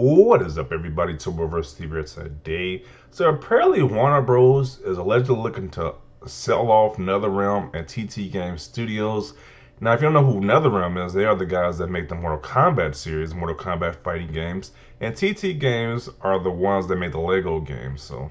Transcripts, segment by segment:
What is up, everybody? Turboverse TV here today. So apparently, Warner Bros. Is allegedly looking to sell off NetherRealm and TT Games Studios. Now, if you don't know who NetherRealm is, they are the guys that make the Mortal Kombat series, Mortal Kombat fighting games, and TT Games are the ones that make the Lego games. So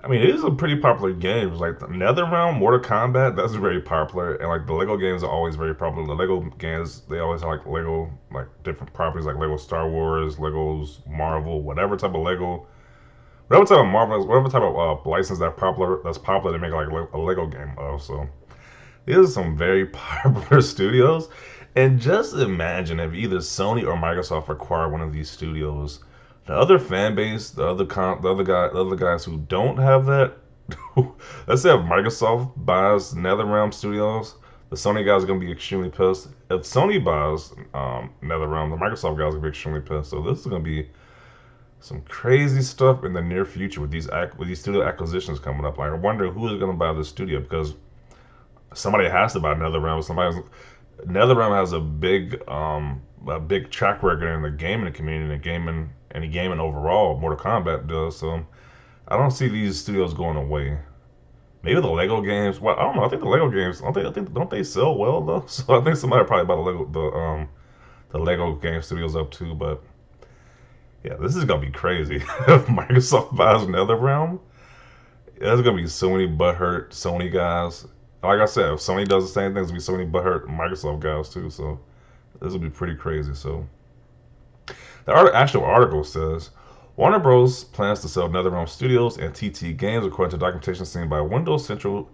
I mean, it is a pretty popular game. Like the NetherRealm, Mortal Kombat, that's very popular, and like the Lego games are always very popular. The Lego games, they always have like Lego, like different properties, like Lego Star Wars, Legos Marvel, whatever type of Lego, whatever type of Marvel, whatever type of license that's popular, they make like a Lego game of. So these are some very popular studios, and just imagine if either Sony or Microsoft acquire one of these studios, the other fan base, the other guys who don't have that. Let's say if Microsoft buys NetherRealm Studios, the Sony guys are gonna be extremely pissed. If Sony buys NetherRealm, the Microsoft guys are gonna be extremely pissed. So this is gonna be some crazy stuff in the near future with these studio acquisitions coming up. Like I wonder who is gonna buy this studio because somebody has to buy NetherRealm. NetherRealm has a big track record in the gaming community and gaming overall. Mortal Kombat does. So I don't see these studios going away. Maybe the Lego games. Well, I don't know. I think the Lego games. Don't they sell well though? So I think somebody probably buy the Lego game studios up too. But yeah, this is gonna be crazy. If Microsoft buys NetherRealm, there's gonna be so many butthurt Sony guys. Like I said, if Sony does the same thing, there's gonna be so many butthurt Microsoft guys too. So this will be pretty crazy. So the actual article says Warner Bros. Plans to sell NetherRealm Studios and TT Games according to documentation seen by Windows Central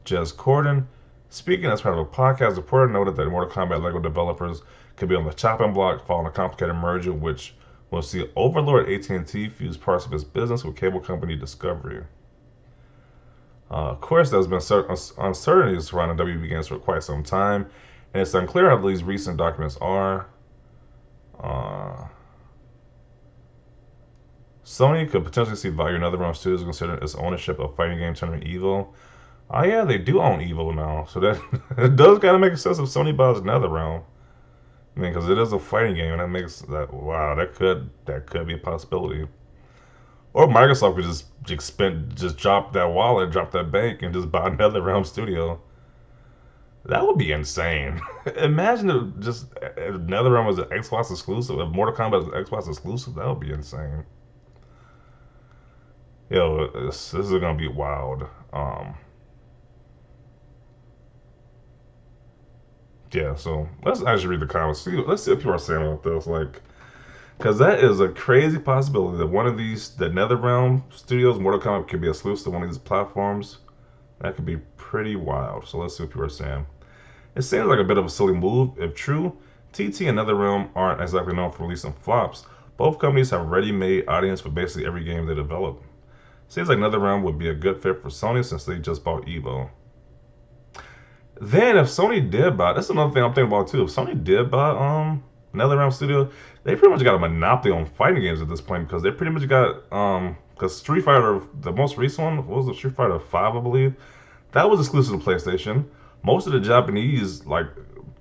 Jez Corden. Speaking as part of a podcast, the reporter noted that Mortal Kombat Lego developers could be on the chopping block following a complicated merger, which will see Overlord AT&T fuse parts of its business with cable company Discovery. Of course, there's been uncertainty surrounding WB Games for quite some time, and it's unclear how these recent documents are. Uh, Sony could potentially see value in NetherRealm Studios considering its ownership of fighting game tournament Evo. Oh yeah, they do own Evo now, so that it does kind of make sense if Sony buys NetherRealm. I mean, because it is a fighting game, and that makes that wow, that could be a possibility. Or Microsoft could just drop that wallet, drop that bank, and just buy NetherRealm Studio. That would be insane. Imagine if NetherRealm was an Xbox exclusive. If Mortal Kombat was an Xbox exclusive, that would be insane. Yo, this is gonna be wild. Yeah, so let's actually read the comments. Let's see what people are saying about this. Like, because that is a crazy possibility that one of the NetherRealm Studios, Mortal Kombat, could be exclusive to one of these platforms. That could be pretty wild. So let's see what people are saying. It seems like a bit of a silly move. If true, TT and NetherRealm aren't exactly known for releasing flops. Both companies have ready-made audience for basically every game they develop. Seems like NetherRealm would be a good fit for Sony since they just bought Evo. Then if Sony did buy, that's another thing I'm thinking about too. If Sony did buy NetherRealm Studio, they pretty much got a monopoly on fighting games at this point because they pretty much got because Street Fighter, the most recent one, what was it, Street Fighter 5, I believe, that was exclusive to PlayStation. Most of the Japanese like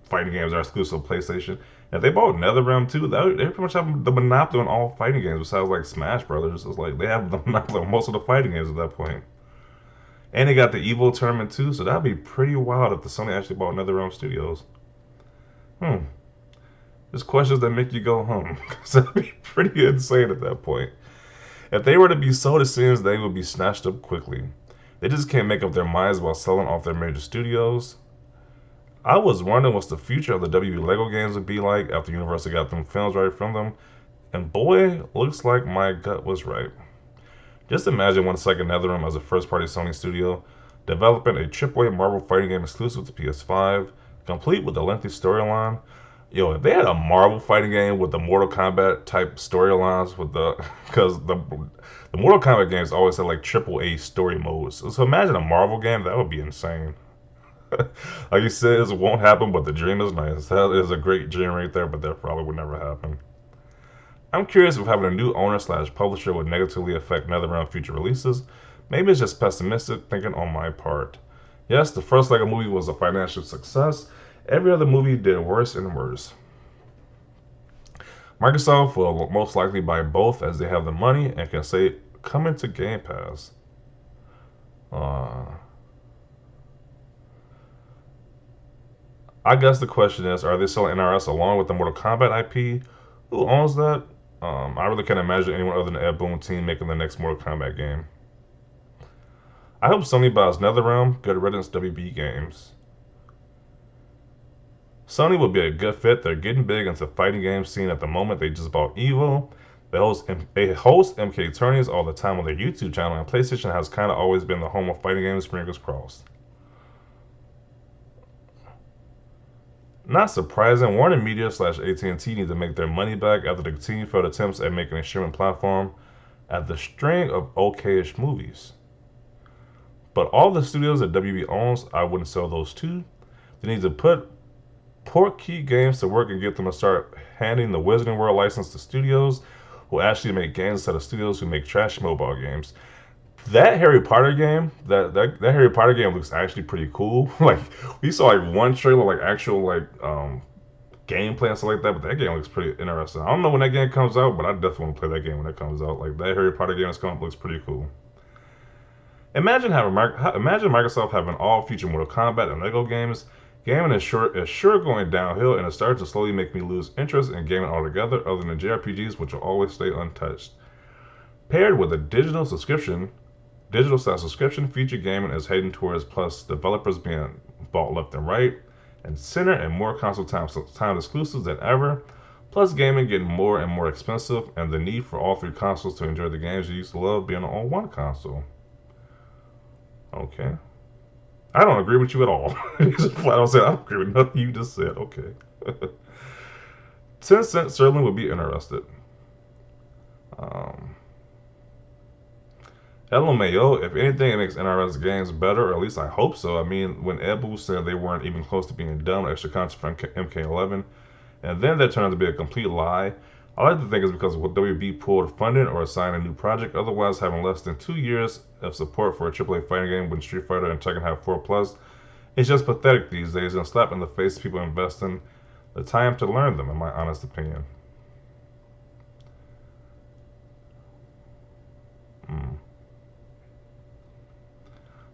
fighting games are exclusive to PlayStation. If they bought NetherRealm too, they pretty much have the monopoly on all fighting games besides like Smash Brothers. It's like they have the monopoly on most of the fighting games at that point. And they got the Evo tournament too, so that'd be pretty wild if the Sony actually bought NetherRealm Studios. Hmm. There's questions that make you go, because that'd be pretty insane at that point. If they were to be sold, it seems they would be snatched up quickly. They just can't make up their minds about selling off their major studios. I was wondering what the future of the WB Lego games would be like after Universal got them films right from them. And boy, looks like my gut was right. Just imagine one second NetherRealm as a first-party Sony studio, developing a AAA Marvel fighting game exclusive to PS5, complete with a lengthy storyline. Yo, if they had a Marvel fighting game with the Mortal Kombat type storylines with because the Mortal Kombat games always had like AAA story modes. So imagine a Marvel game, that would be insane. Like you said, it won't happen, but the dream is nice. That is a great dream right there, but that probably would never happen. I'm curious if having a new owner slash publisher would negatively affect NetherRealm future releases. Maybe it's just pessimistic thinking on my part. Yes, the first Lego movie was a financial success. Every other movie did worse and worse. Microsoft will most likely buy both as they have the money and can say, come into Game Pass. Uh, I guess the question is, are they selling NRS along with the Mortal Kombat IP? Who owns that? I really can't imagine anyone other than Ed Boon team making the next Mortal Kombat game. I hope Sony buys NetherRealm, good riddance WB Games. Sony would be a good fit. They're getting big into the fighting game scene at the moment. They just bought Evo. They host MK tourneys all the time on their YouTube channel, and PlayStation has kind of always been the home of fighting games. Fingers crossed. Not surprising, Warner Media slash AT&T need to make their money back after the continued failed attempts at making a streaming platform at the string of okayish movies. But all the studios that WB owns, I wouldn't sell those to. They need to port key games to work and get them to start handing the Wizarding World license to studios who actually make games instead of studios who make trash mobile games. That Harry Potter game, that Harry Potter game looks actually pretty cool. Like we saw like one trailer, like actual like gameplay and stuff like that, but that game looks pretty interesting. I don't know when that game comes out, but I definitely want to play that game when it comes out. Like that Harry Potter game that's coming up looks pretty cool. Imagine Microsoft having all future Mortal Kombat and Lego games. Gaming is sure going downhill, and it starts to slowly make me lose interest in gaming altogether, other than JRPGs, which will always stay untouched. Paired with a digital style subscription, future gaming is heading towards plus developers being bought left and right and center and more console time exclusives than ever. Plus gaming getting more and more expensive and the need for all three consoles to enjoy the games you used to love being on one console. Okay. I don't agree with you at all. Just flat out said, I don't agree with nothing you just said. Okay. Tencent certainly would be interested. Um, LMAO, if anything, it makes NRS games better, or at least I hope so. I mean, when Ebu said they weren't even close to being done with extra content from MK11, and then that turned out to be a complete lie, I like to think it's because WB pulled funding or assigned a new project. Otherwise, having less than 2 years of support for a AAA fighting game when Street Fighter and Tekken have 4 plus, it's just pathetic these days and slap in the face of people investing the time to learn them, in my honest opinion. Mm.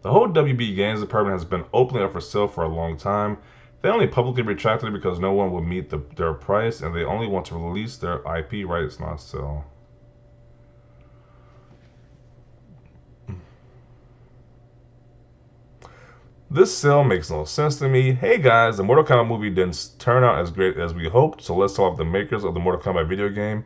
The whole WB Games department has been openly up for sale for a long time. They only publicly retracted it because no one would meet their price, and they only want to release their IP rights, not sell. This sale makes no sense to me. Hey guys, the Mortal Kombat movie didn't turn out as great as we hoped, so let's talk the makers of the Mortal Kombat video game.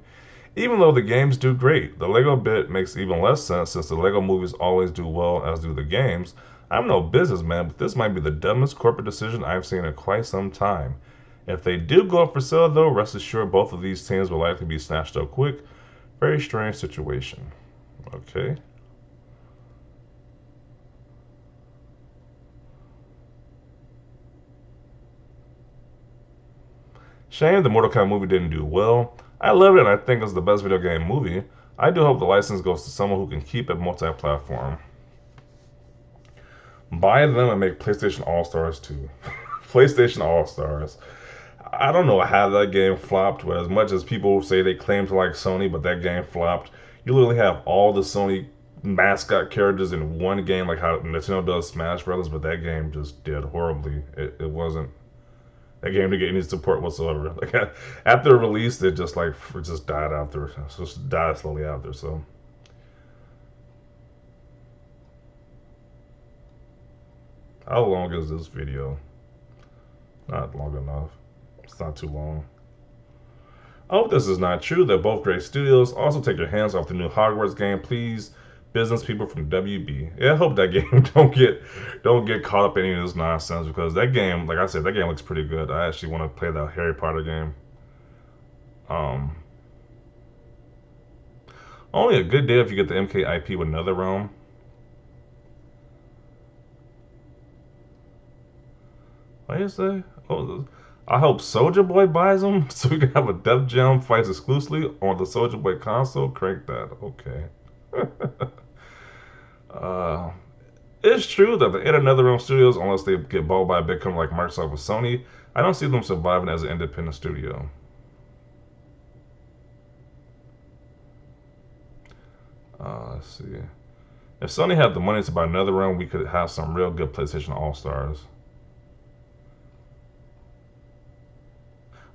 Even though the games do great, the Lego bit makes even less sense since the Lego movies always do well as do the games. I'm no businessman, but this might be the dumbest corporate decision I've seen in quite some time. If they do go up for sale though, rest assured both of these teams will likely be snatched up quick. Very strange situation. Okay. Shame the Mortal Kombat movie didn't do well. I love it and I think it's the best video game movie. I do hope the license goes to someone who can keep it multi-platform. Buy them and make PlayStation All-Stars too. PlayStation All-Stars. I don't know how that game flopped, but as much as people say they claim to like Sony, but that game flopped. You literally have all the Sony mascot characters in one game, like how Nintendo does Smash Brothers, but that game just did horribly. It wasn't that game to get any support whatsoever. Like after release, it just died out there. It just died slowly out there. So how long is this video? Not long enough. It's not too long. I hope this is not true. They're both great studios. Also, take your hands off the new Hogwarts game, please. Business people from WB. Yeah, I hope that game don't get caught up in any of this nonsense because that game, like I said, that game looks pretty good. I actually want to play that Harry Potter game. Um, Only a good day if you get the MK IP with Netherrealm. What do you say? Oh, I hope Soldier Boy buys them so we can have a Def Jam fights exclusively on the Soldier Boy console. Crank that. Okay. uh, it's true that the Netherrealm Studios, unless they get bought by a big company like Microsoft or Sony, I don't see them surviving as an independent studio. Let's see. If Sony had the money to buy another run, we could have some real good PlayStation All Stars.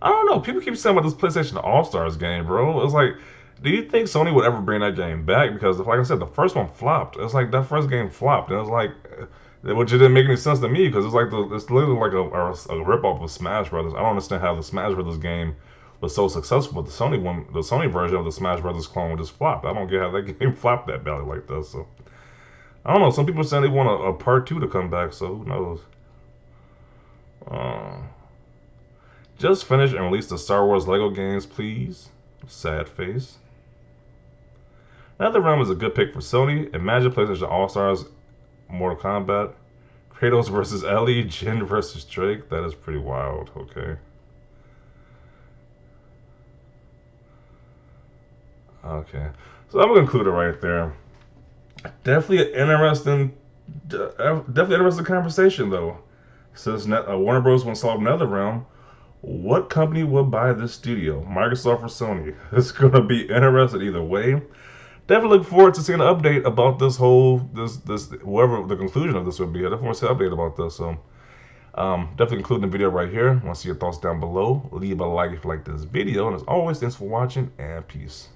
I don't know. People keep saying about this PlayStation All Stars game, bro. It's like, do you think Sony would ever bring that game back? Because, like I said, the first one flopped. It's like that first game flopped, and it's like, which didn't make any sense to me because it's literally like a rip off of Smash Brothers. I don't understand how the Smash Brothers game was so successful, but the Sony version of the Smash Brothers clone just flopped. I don't get how that game flopped that badly like that. So I don't know. Some people are saying they want a part two to come back, so who knows? Uh, just finish and release the Star Wars Lego games, please. Sad face. NetherRealm is a good pick for Sony. Imagine PlayStation All Stars, Mortal Kombat, Kratos versus Ellie, Jin versus Drake. That is pretty wild. Okay. Okay. So I'm gonna conclude it right there. Definitely an definitely interesting conversation though. Since Warner Bros. Want to solve NetherRealm, what company will buy this studio? Microsoft or Sony? It's gonna be interesting either way. Definitely look forward to seeing an update about this whole this whoever the conclusion of this would be. I definitely want to see an update about this. So definitely including the video right here. Want to see your thoughts down below. Leave a like if you like this video. And as always, thanks for watching and peace.